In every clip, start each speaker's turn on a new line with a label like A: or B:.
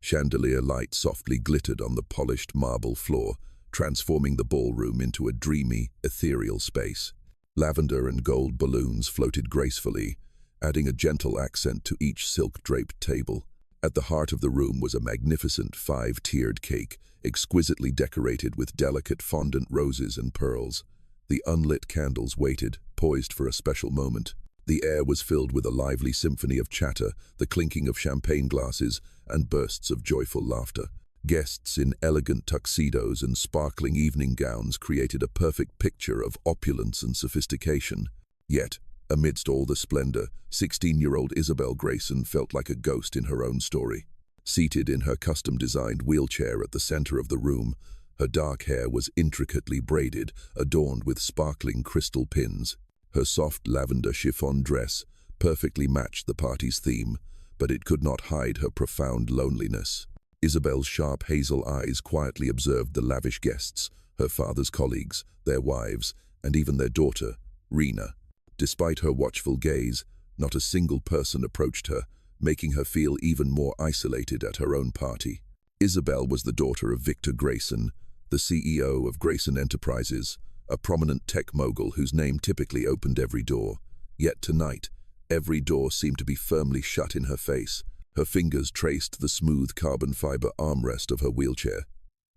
A: Chandelier light softly glittered on the polished marble floor, transforming the ballroom into a dreamy, ethereal space. Lavender and gold balloons floated gracefully, adding a gentle accent to each silk-draped table. At the heart of the room was a magnificent five-tiered cake, exquisitely decorated with delicate fondant roses and pearls. The unlit candles waited, poised for a special moment. The air was filled with a lively symphony of chatter, the clinking of champagne glasses, and bursts of joyful laughter. Guests in elegant tuxedos and sparkling evening gowns created a perfect picture of opulence and sophistication. Yet, amidst all the splendor, 16-year-old Isabelle Grayson felt like a ghost in her own story. Seated in her custom-designed wheelchair at the center of the room, her dark hair was intricately braided, adorned with sparkling crystal pins. Her soft lavender chiffon dress perfectly matched the party's theme, but it could not hide her profound loneliness. Isabelle's sharp hazel eyes quietly observed the lavish guests, her father's colleagues, their wives, and even their daughter, Rena. Despite her watchful gaze, not a single person approached her, making her feel even more isolated at her own party. Isabelle was the daughter of Victor Grayson, the CEO of Grayson Enterprises, a prominent tech mogul whose name typically opened every door. Yet tonight, every door seemed to be firmly shut in her face. Her fingers traced the smooth carbon fiber armrest of her wheelchair.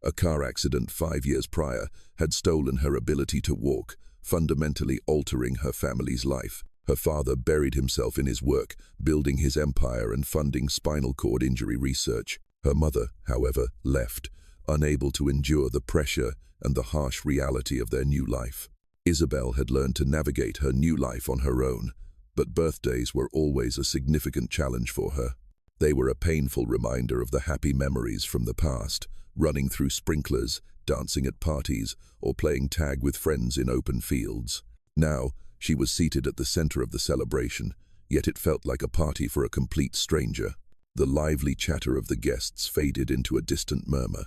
A: A car accident 5 years prior had stolen her ability to walk, fundamentally altering her family's life. Her father buried himself in his work, building his empire and funding spinal cord injury research. Her mother, however, left, unable to endure the pressure and the harsh reality of their new life. Isabelle had learned to navigate her new life on her own, but birthdays were always a significant challenge for her. They were a painful reminder of the happy memories from the past, running through sprinklers, dancing at parties, or playing tag with friends in open fields. Now, she was seated at the center of the celebration, yet it felt like a party for a complete stranger. The lively chatter of the guests faded into a distant murmur.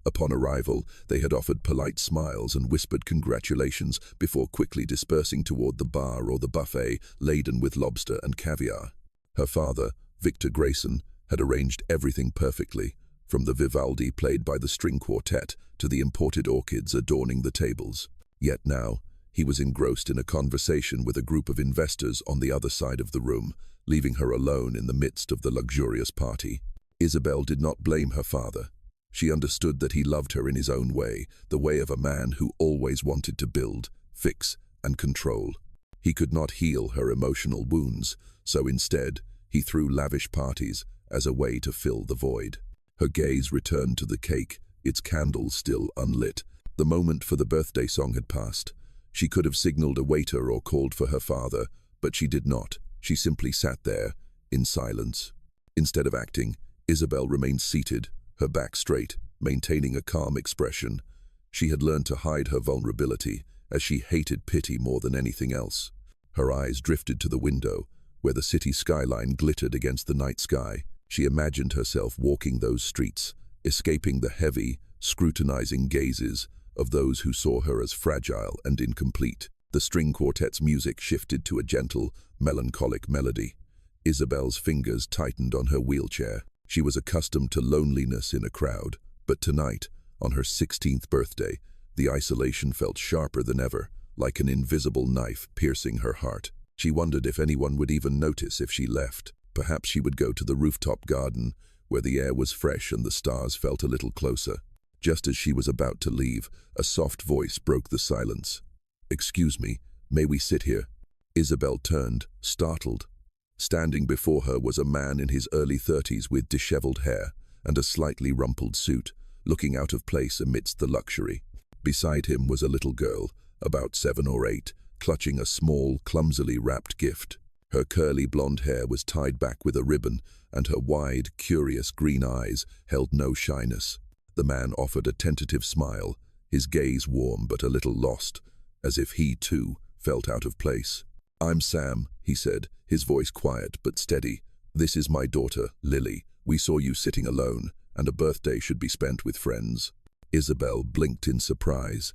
A: Upon arrival, they had offered polite smiles and whispered congratulations before quickly dispersing toward the bar or the buffet laden with lobster and caviar. Her father, Victor Grayson, had arranged everything perfectly, from the Vivaldi played by the string quartet to the imported orchids adorning the tables. Yet now, he was engrossed in a conversation with a group of investors on the other side of the room, leaving her alone in the midst of the luxurious party. Isabelle did not blame her father. She understood that he loved her in his own way, the way of a man who always wanted to build, fix, and control. He could not heal her emotional wounds, so instead, he threw lavish parties as a way to fill the void. Her gaze returned to the cake, its candles still unlit. The moment for the birthday song had passed. She could have signaled a waiter or called for her father, but she did not. She simply sat there, in silence. Instead of acting, Isabelle remained seated, her back straight, maintaining a calm expression. She had learned to hide her vulnerability, as she hated pity more than anything else. Her eyes drifted to the window, where the city skyline glittered against the night sky. She imagined herself walking those streets, escaping the heavy, scrutinizing gazes of those who saw her as fragile and incomplete. The string quartet's music shifted to a gentle, melancholic melody. Isabelle's fingers tightened on her wheelchair. She was accustomed to loneliness in a crowd, but tonight, on her 16th birthday, the isolation felt sharper than ever, like an invisible knife piercing her heart. She wondered if anyone would even notice if she left. Perhaps she would go to the rooftop garden, where the air was fresh and the stars felt a little closer. Just as she was about to leave, a soft voice broke the silence. "Excuse me, may we sit here?" Isabelle turned, startled. Standing before her was a man in his early 30s with disheveled hair and a slightly rumpled suit, looking out of place amidst the luxury. Beside him was a little girl, about 7 or 8, clutching a small, clumsily wrapped gift. Her curly blonde hair was tied back with a ribbon, and her wide, curious green eyes held no shyness. The man offered a tentative smile, his gaze warm but a little lost, as if he, too, felt out of place. "I'm Sam," he said, his voice quiet but steady. "This is my daughter, Lily. We saw you sitting alone, and a birthday should be spent with friends." Isabelle blinked in surprise.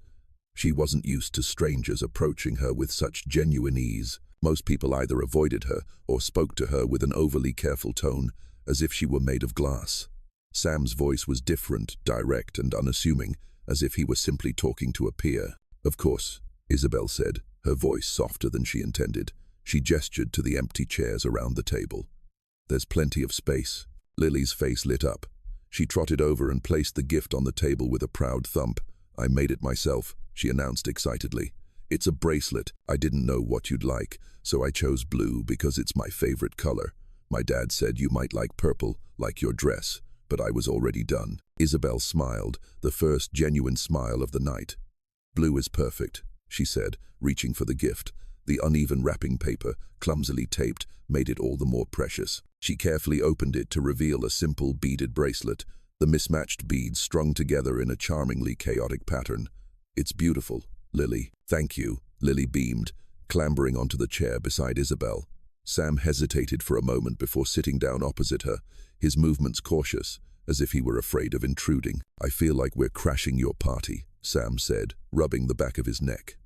A: She wasn't used to strangers approaching her with such genuine ease. Most people either avoided her or spoke to her with an overly careful tone, as if she were made of glass. Sam's voice was different, direct and unassuming, as if he were simply talking to a peer. "Of course," Isabelle said, her voice softer than she intended. She gestured to the empty chairs around the table. "There's plenty of space." Lily's face lit up. She trotted over and placed the gift on the table with a proud thump. "I made it myself," she announced excitedly. "It's a bracelet. I didn't know what you'd like, so I chose blue because it's my favorite color. My dad said you might like purple, like your dress, but I was already done." Isabelle smiled, the first genuine smile of the night. "Blue is perfect," she said, reaching for the gift. The uneven wrapping paper, clumsily taped, made it all the more precious. She carefully opened it to reveal a simple beaded bracelet, the mismatched beads strung together in a charmingly chaotic pattern. "It's beautiful, Lily." "Thank you," Lily beamed, clambering onto the chair beside Isabelle. Sam hesitated for a moment before sitting down opposite her, his movements cautious, as if he were afraid of intruding. "I feel like we're crashing your party," Sam said, rubbing the back of his neck.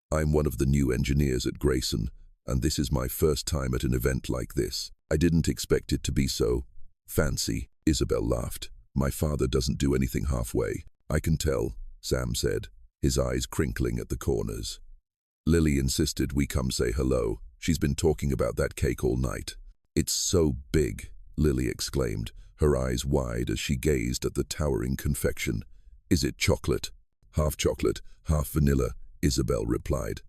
A: "I'm one of the new engineers at Grayson, and this is my first time at an event like this. I didn't expect it to be so fancy." Isabelle laughed. "My father doesn't do anything halfway." "I can tell," Sam said, his eyes crinkling at the corners. "Lily insisted we come say hello. She's been talking about that cake all night." "It's so big," Lily exclaimed, her eyes wide as she gazed at the towering confection. "Is it chocolate?" "Half chocolate, half vanilla," Isabelle replied.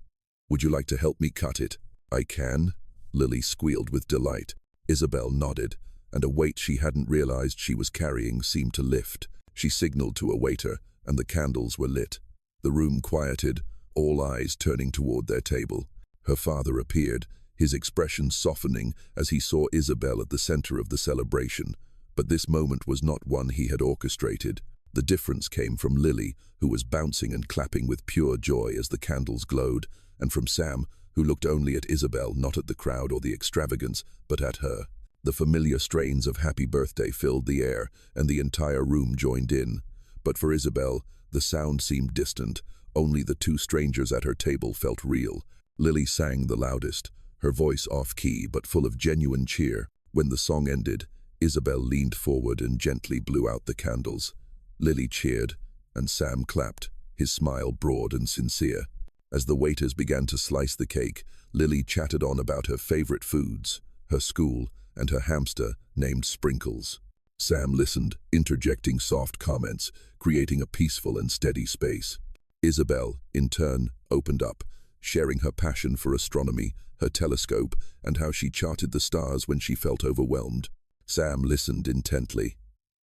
A: "Would you like to help me cut it?" "I can," Lily squealed with delight. Isabelle nodded, and a weight she hadn't realized she was carrying seemed to lift. She signaled to a waiter, and the candles were lit. The room quieted, all eyes turning toward their table. Her father appeared, his expression softening as he saw Isabelle at the center of the celebration. But this moment was not one he had orchestrated. The difference came from Lily, who was bouncing and clapping with pure joy as the candles glowed, and from Sam, who looked only at Isabelle, not at the crowd or the extravagance, but at her. The familiar strains of Happy Birthday filled the air, and the entire room joined in. But for Isabelle, the sound seemed distant. Only the two strangers at her table felt real. Lily sang the loudest, her voice off-key but full of genuine cheer. When the song ended, Isabelle leaned forward and gently blew out the candles. Lily cheered, and Sam clapped, his smile broad and sincere. As the waiters began to slice the cake, Lily chatted on about her favorite foods, her school, and her hamster named Sprinkles. Sam listened, interjecting soft comments, creating a peaceful and steady space. Isabelle, in turn, opened up, sharing her passion for astronomy, her telescope, and how she charted the stars when she felt overwhelmed. Sam listened intently.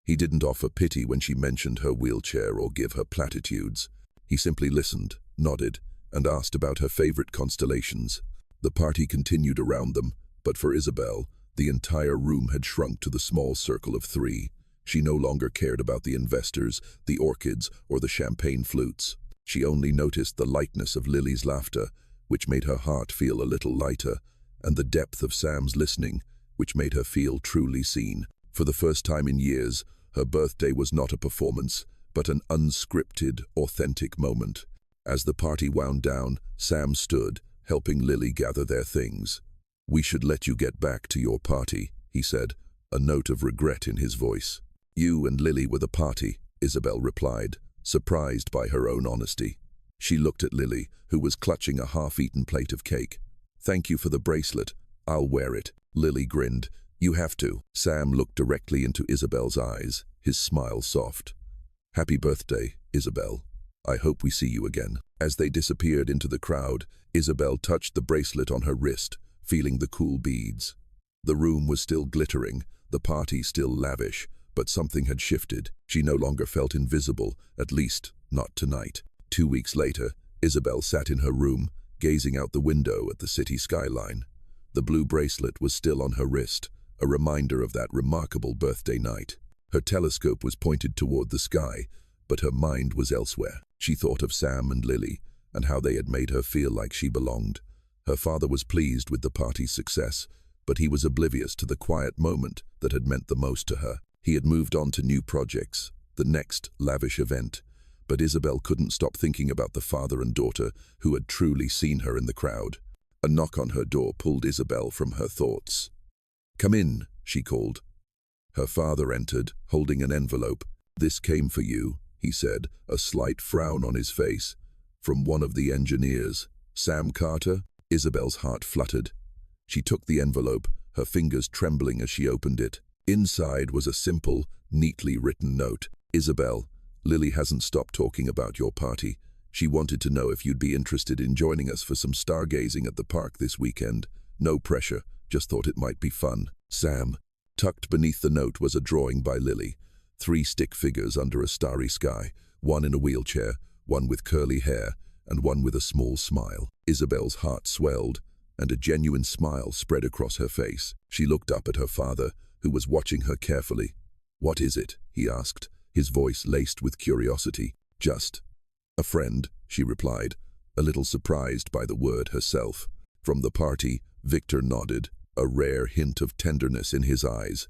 A: He didn't offer pity when she mentioned her wheelchair or give her platitudes. He simply listened, nodded, and asked about her favorite constellations. The party continued around them, but for Isabelle, the entire room had shrunk to the small circle of three. She no longer cared about the investors, the orchids, or the champagne flutes. She only noticed the lightness of Lily's laughter, which made her heart feel a little lighter, and the depth of Sam's listening, which made her feel truly seen. For the first time in years, her birthday was not a performance, but an unscripted, authentic moment. As the party wound down, Sam stood, helping Lily gather their things. "We should let you get back to your party," he said, a note of regret in his voice. "You and Lily were the party," Isabelle replied, surprised by her own honesty. She looked at Lily, who was clutching a half-eaten plate of cake. "Thank you for the bracelet. I'll wear it." Lily grinned. "You have to." Sam looked directly into Isabelle's eyes, his smile soft. "Happy birthday, Isabelle. I hope we see you again." As they disappeared into the crowd, Isabelle touched the bracelet on her wrist, feeling the cool beads. The room was still glittering, the party still lavish, but something had shifted. She no longer felt invisible, at least not tonight. 2 weeks later, Isabelle sat in her room, gazing out the window at the city skyline. The blue bracelet was still on her wrist, a reminder of that remarkable birthday night. Her telescope was pointed toward the sky, but her mind was elsewhere. She thought of Sam and Lily, and how they had made her feel like she belonged. Her father was pleased with the party's success, but he was oblivious to the quiet moment that had meant the most to her. He had moved on to new projects, the next lavish event, but Isabelle couldn't stop thinking about the father and daughter who had truly seen her in the crowd. A knock on her door pulled Isabelle from her thoughts. "Come in," she called. Her father entered, holding an envelope. "This came for you," he said, a slight frown on his face. "From one of the engineers. Sam Carter?" Isabelle's heart fluttered. She took the envelope, her fingers trembling as she opened it. Inside was a simple, neatly written note. "Isabelle, Lily hasn't stopped talking about your party. She wanted to know if you'd be interested in joining us for some stargazing at the park this weekend. No pressure, just thought it might be fun. Sam." Tucked beneath the note was a drawing by Lily. 3 stick figures under a starry sky, one in a wheelchair, one with curly hair, and one with a small smile. Isabelle's heart swelled, and a genuine smile spread across her face. She looked up at her father, who was watching her carefully. "What is it?" he asked, his voice laced with curiosity. "Just a friend," she replied, a little surprised by the word herself. From the party, Victor nodded, a rare hint of tenderness in his eyes.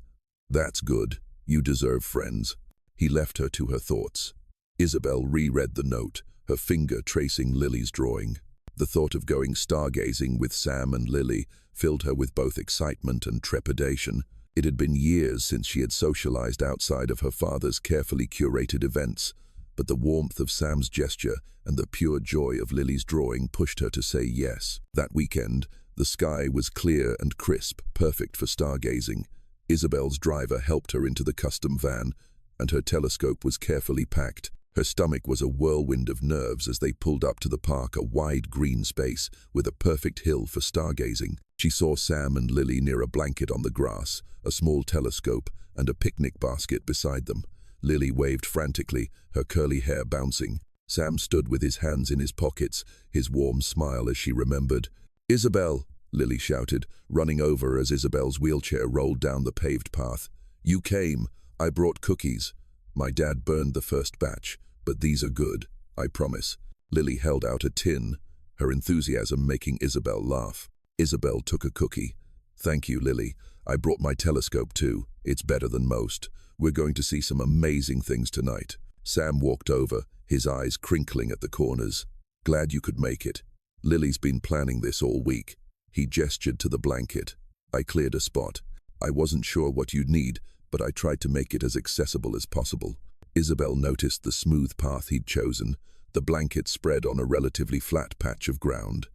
A: "That's good. You deserve friends." He left her to her thoughts. Isabelle reread the note, her finger tracing Lily's drawing. The thought of going stargazing with Sam and Lily filled her with both excitement and trepidation. It had been years since she had socialized outside of her father's carefully curated events, but the warmth of Sam's gesture and the pure joy of Lily's drawing pushed her to say yes. That weekend, the sky was clear and crisp, perfect for stargazing. Isabelle's driver helped her into the custom van, and her telescope was carefully packed. Her stomach was a whirlwind of nerves as they pulled up to the park, a wide green space with a perfect hill for stargazing. She saw Sam and Lily near a blanket on the grass, a small telescope, and a picnic basket beside them. Lily waved frantically, her curly hair bouncing. Sam stood with his hands in his pockets, his warm smile as she remembered. "Isabelle!" Lily shouted, running over as Isabelle's wheelchair rolled down the paved path. "You came. I brought cookies. My dad burned the first batch, but these are good, I promise." Lily held out a tin, her enthusiasm making Isabelle laugh. Isabelle took a cookie. "Thank you, Lily. I brought my telescope too. It's better than most. We're going to see some amazing things tonight." Sam walked over, his eyes crinkling at the corners. "Glad you could make it. Lily's been planning this all week." He gestured to the blanket. "I cleared a spot. I wasn't sure what you'd need, but I tried to make it as accessible as possible." Isabelle noticed the smooth path he'd chosen, the blanket spread on a relatively flat patch of ground.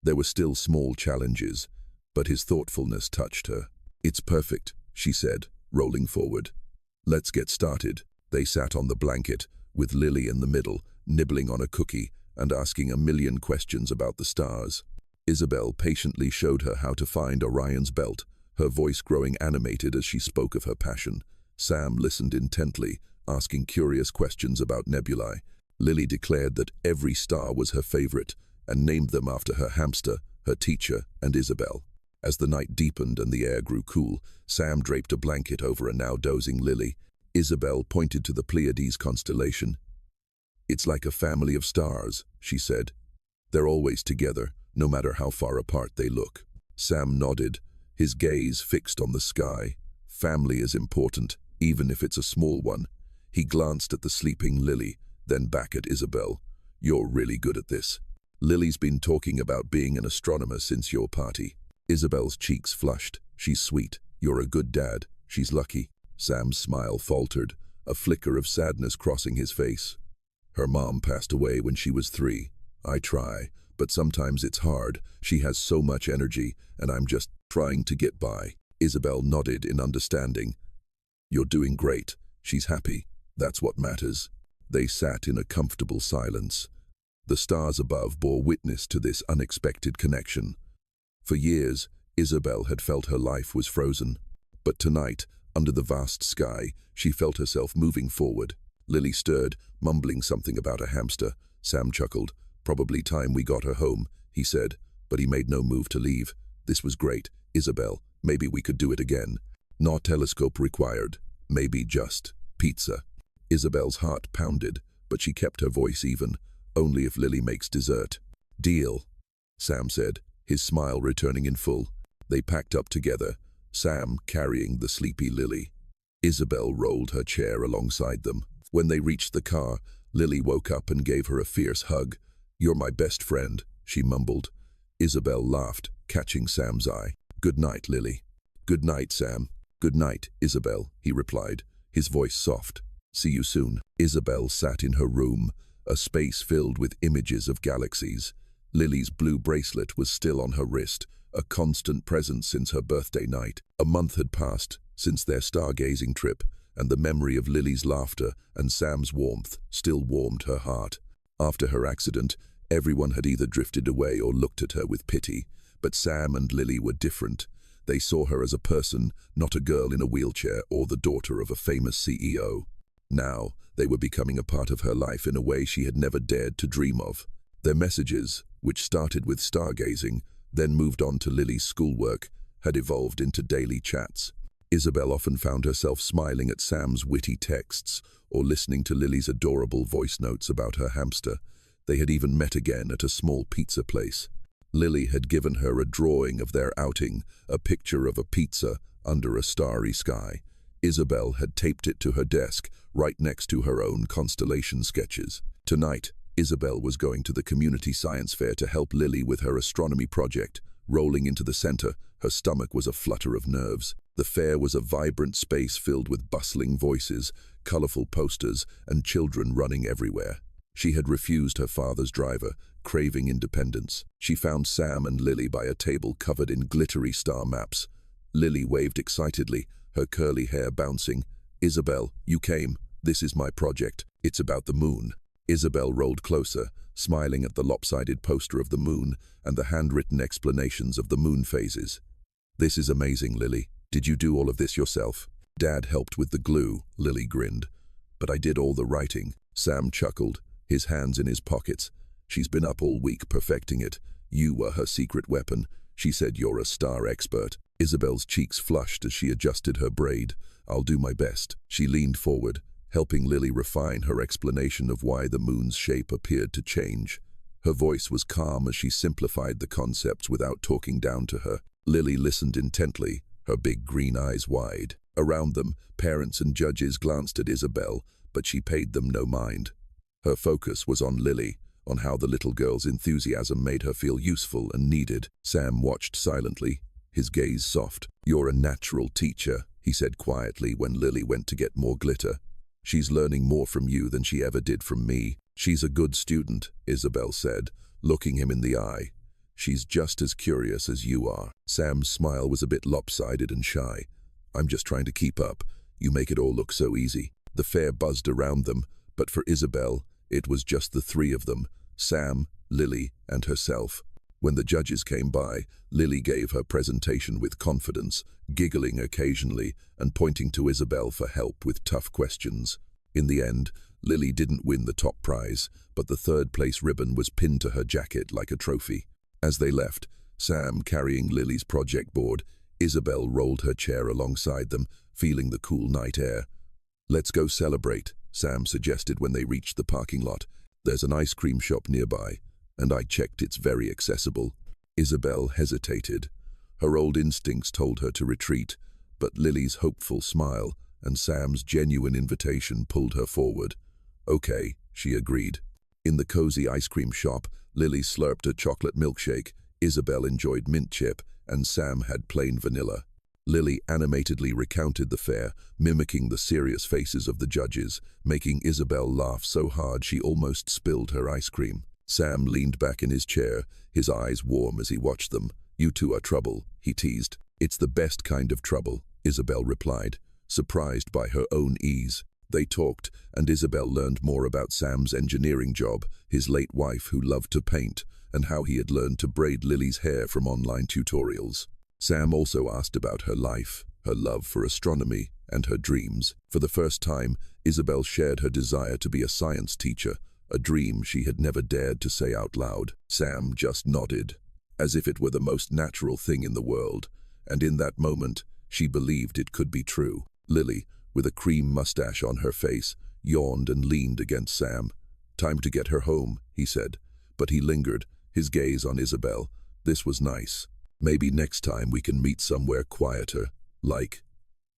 A: There were still small challenges, but his thoughtfulness touched her. "It's perfect," she said, rolling forward. "Let's get started." They sat on the blanket, with Lily in the middle, nibbling on a cookie and asking a million questions about the stars. Isabelle patiently showed her how to find Orion's belt, her voice growing animated as she spoke of her passion. Sam listened intently, asking curious questions about nebulae. Lily declared that every star was her favorite and named them after her hamster, her teacher, and Isabelle. As the night deepened and the air grew cool, Sam draped a blanket over a now dozing Lily. Isabelle pointed to the Pleiades constellation. "It's like a family of stars," she said. "They're always together, no matter how far apart they look." Sam nodded, his gaze fixed on the sky. Family is important, even if it's a small one. He glanced at the sleeping Lily, then back at Isabelle. "You're really good at this. Lily's been talking about being an astronomer since your party." Isabelle's cheeks flushed. "She's sweet. You're a good dad. She's lucky." Sam's smile faltered, a flicker of sadness crossing his face. "Her mom passed away when she was 3. I try, but sometimes it's hard. She has so much energy, and I'm just trying to get by." Isabelle nodded in understanding. "You're doing great. She's happy. That's what matters." They sat in a comfortable silence. The stars above bore witness to this unexpected connection. For years, Isabelle had felt her life was frozen. But tonight, under the vast sky, she felt herself moving forward. Lily stirred, mumbling something about a hamster. Sam chuckled. "Probably time we got her home," he said, but he made no move to leave. "This was great, Isabelle. Maybe we could do it again. No telescope required. Maybe just pizza." Isabelle's heart pounded, but she kept her voice even. "Only if Lily makes dessert." "Deal," Sam said, his smile returning in full. They packed up together, Sam carrying the sleepy Lily. Isabelle rolled her chair alongside them. When they reached the car, Lily woke up and gave her a fierce hug. "You're my best friend," she mumbled. Isabelle laughed, catching Sam's eye. "Good night, Lily." "Good night, Sam." "Good night, Isabelle," he replied, his voice soft. "See you soon." Isabelle sat in her room, a space filled with images of galaxies. Lily's blue bracelet was still on her wrist, a constant presence since her birthday night. A month had passed since their stargazing trip, and the memory of Lily's laughter and Sam's warmth still warmed her heart. After her accident, everyone had either drifted away or looked at her with pity, but Sam and Lily were different. They saw her as a person, not a girl in a wheelchair or the daughter of a famous CEO. Now, they were becoming a part of her life in a way she had never dared to dream of. Their messages, which started with stargazing, then moved on to Lily's schoolwork, had evolved into daily chats. Isabelle often found herself smiling at Sam's witty texts or listening to Lily's adorable voice notes about her hamster. They had even met again at a small pizza place. Lily had given her a drawing of their outing, a picture of a pizza under a starry sky. Isabelle had taped it to her desk, right next to her own constellation sketches. Tonight, Isabelle was going to the community science fair to help Lily with her astronomy project. Rolling into the center, her stomach was a flutter of nerves. The fair was a vibrant space filled with bustling voices, colorful posters, and children running everywhere. She had refused her father's driver, craving independence. She found Sam and Lily by a table covered in glittery star maps. Lily waved excitedly, her curly hair bouncing. "Isabelle, you came. This is my project. It's about the moon." Isabelle rolled closer, smiling at the lopsided poster of the moon and the handwritten explanations of the moon phases. "This is amazing, Lily. Did you do all of this yourself?" "Dad helped with the glue," Lily grinned. "But I did all the writing." Sam chuckled, his hands in his pockets. "She's been up all week perfecting it. You were her secret weapon. She said you're a star expert." Isabelle's cheeks flushed as she adjusted her braid. "I'll do my best." She leaned forward, helping Lily refine her explanation of why the moon's shape appeared to change. Her voice was calm as she simplified the concepts without talking down to her. Lily listened intently, her big green eyes wide. Around them, parents and judges glanced at Isabelle, but she paid them no mind. Her focus was on Lily, on how the little girl's enthusiasm made her feel useful and needed. Sam watched silently, his gaze soft. "You're a natural teacher," he said quietly when Lily went to get more glitter. "She's learning more from you than she ever did from me." "She's a good student," Isabelle said, looking him in the eye. "She's just as curious as you are." Sam's smile was a bit lopsided and shy. "I'm just trying to keep up. You make it all look so easy." The fair buzzed around them, but for Isabelle, it was just the three of them, Sam, Lily, and herself. When the judges came by, Lily gave her presentation with confidence, giggling occasionally and pointing to Isabelle for help with tough questions. In the end, Lily didn't win the top prize, but the third-place ribbon was pinned to her jacket like a trophy. As they left, Sam carrying Lily's project board, Isabelle rolled her chair alongside them, feeling the cool night air. "Let's go celebrate," Sam suggested when they reached the parking lot. "There's an ice cream shop nearby, and I checked it's very accessible." Isabelle hesitated. Her old instincts told her to retreat, but Lily's hopeful smile and Sam's genuine invitation pulled her forward. "Okay," she agreed. In the cozy ice cream shop, Lily slurped a chocolate milkshake, Isabelle enjoyed mint chip, and Sam had plain vanilla. Lily animatedly recounted the fare, mimicking the serious faces of the judges, making Isabelle laugh so hard she almost spilled her ice cream. Sam leaned back in his chair, his eyes warm as he watched them. "You two are trouble," he teased. "It's the best kind of trouble," Isabelle replied, surprised by her own ease. They talked, and Isabelle learned more about Sam's engineering job, his late wife who loved to paint, and how he had learned to braid Lily's hair from online tutorials. Sam also asked about her life, her love for astronomy, and her dreams. For the first time, Isabelle shared her desire to be a science teacher, a dream she had never dared to say out loud. Sam just nodded, as if it were the most natural thing in the world, and in that moment, she believed it could be true. Lily, with a cream mustache on her face, yawned and leaned against Sam. "Time to get her home," he said, but he lingered, his gaze on Isabelle. "This was nice. Maybe next time we can meet somewhere quieter, like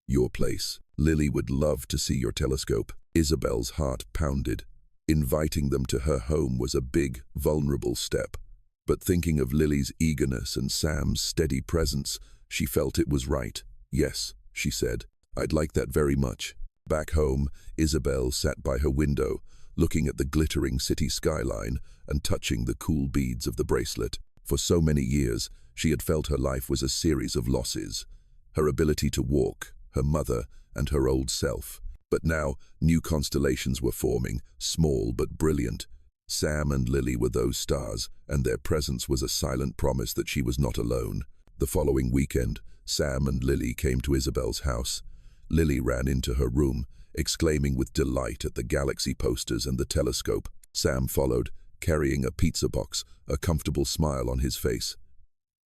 A: your place. Lily would love to see your telescope." Isabelle's heart pounded. Inviting them to her home was a big, vulnerable step. But thinking of Lily's eagerness and Sam's steady presence, she felt it was right. Yes, she said. "I'd like that very much." Back home, Isabelle sat by her window, looking at the glittering city skyline and touching the cool beads of the bracelet. For so many years, she had felt her life was a series of losses. Her ability to walk, her mother, and her old self. But now, new constellations were forming, small but brilliant. Sam and Lily were those stars, and their presence was a silent promise that she was not alone. The following weekend, Sam and Lily came to Isabelle's house. Lily ran into her room, exclaiming with delight at the galaxy posters and the telescope. Sam followed, carrying a pizza box, a comfortable smile on his face.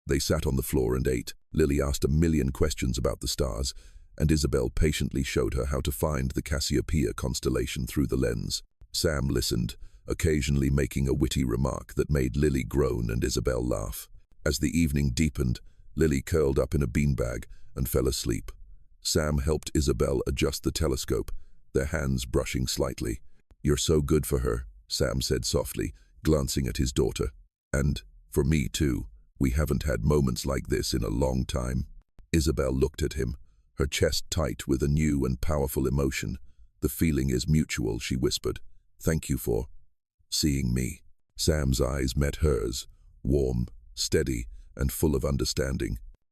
A: They sat on the floor and ate. Lily asked a million questions about the stars, and Isabelle patiently showed her how to find the Cassiopeia constellation through the lens. Sam listened, occasionally making a witty remark that made Lily groan and Isabelle laugh. As the evening deepened, Lily curled up in a beanbag and fell asleep. Sam helped Isabelle adjust the telescope, their hands brushing slightly. "You're so good for her," Sam said softly, glancing at his daughter. "And for me too. We haven't had moments like this in a long time." Isabelle looked at him, her chest tight with a new and powerful emotion. "The feeling is mutual," she whispered. "Thank you for seeing me." Sam's eyes met hers, warm, steady, and full of understanding.